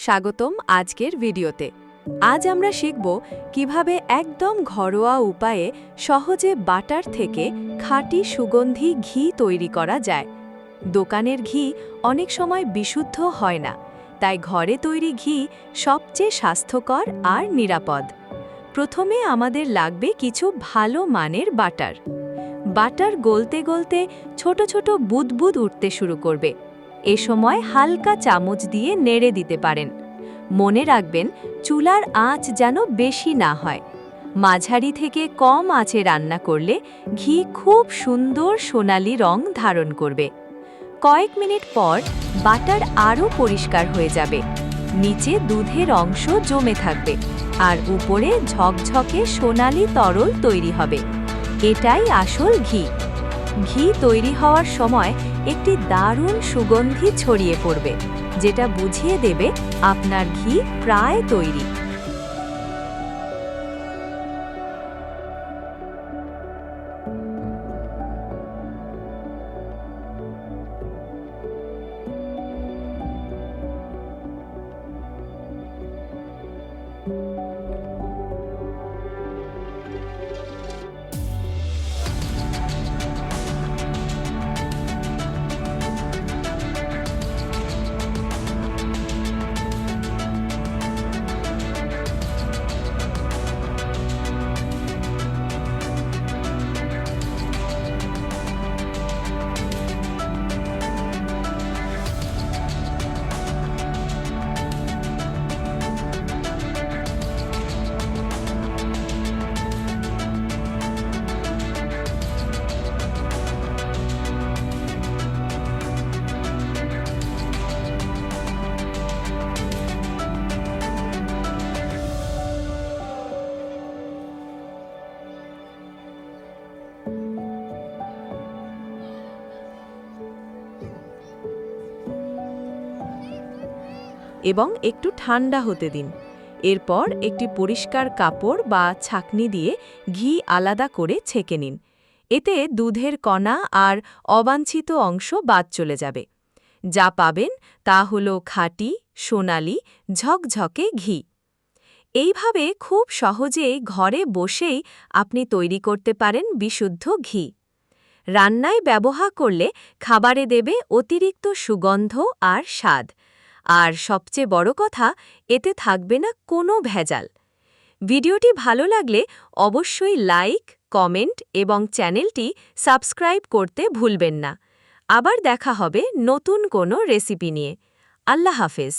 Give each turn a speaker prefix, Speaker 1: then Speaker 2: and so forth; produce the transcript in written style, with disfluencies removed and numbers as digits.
Speaker 1: স্বাগতম আজকের ভিডিওতে। আজ আমরা শিখব কিভাবে একদম ঘরোয়া উপায়ে সহজে বাটার থেকে খাঁটি সুগন্ধি ঘি তৈরি করা যায়। দোকানের ঘি অনেক সময় বিশুদ্ধ হয় না, তাই ঘরে তৈরি ঘি সবচেয়ে স্বাস্থ্যকর আর নিরাপদ। প্রথমে আমাদের লাগবে কিছু ভালো মানের বাটার। বাটার গলতে গলতে ছোট ছোট বুদবুদ উঠতে শুরু করবে। এ সময় হালকা চামচ দিয়ে নেড়ে দিতে পারেন। মনে রাখবেন, চুলার আঁচ যেন বেশি না হয়। মাঝারি থেকে কম আঁচে রান্না করলে ঘি খুব সুন্দর সোনালী রং ধারণ করবে। কয়েক মিনিট পর বাটার আরও পরিষ্কার হয়ে যাবে। নিচে দুধের অংশ জমে থাকবে আর উপরে ঝকঝকে সোনালী তরল তৈরি হবে। এটাই আসল ঘি। ঘি তৈরি হওয়ার সময় একটি দারুণ সুগন্ধি ছড়িয়ে পড়বে, যেটা বুঝিয়ে দেবে আপনার ঘি প্রায় তৈরি। এবং একটু ঠান্ডা হতে দিন। এরপর একটি পরিষ্কার কাপড় বা ছাঁকনি দিয়ে ঘি আলাদা করে ছেঁকে নিন। এতে দুধের কণা আর অবাঞ্ছিত অংশ বাদ চলে যাবে। যা পাবেন তা হলো খাঁটি, সোনালী, ঝকঝকে ঘি। এইভাবে খুব সহজেই ঘরে বসেই আপনি তৈরি করতে পারেন বিশুদ্ধ ঘি। রান্নায় ব্যবহার করলে খাবারে দেবে অতিরিক্ত সুগন্ধ আর স্বাদ। আর সবচেয়ে বড় কথা, এতে থাকবে না কোনো ভেজাল। ভিডিওটি ভালো লাগলে অবশ্যই লাইক, কমেন্ট এবং চ্যানেলটি সাবস্ক্রাইব করতে ভুলবেন না। আবার দেখা হবে নতুন কোনো রেসিপি নিয়ে। আল্লাহ হাফেজ।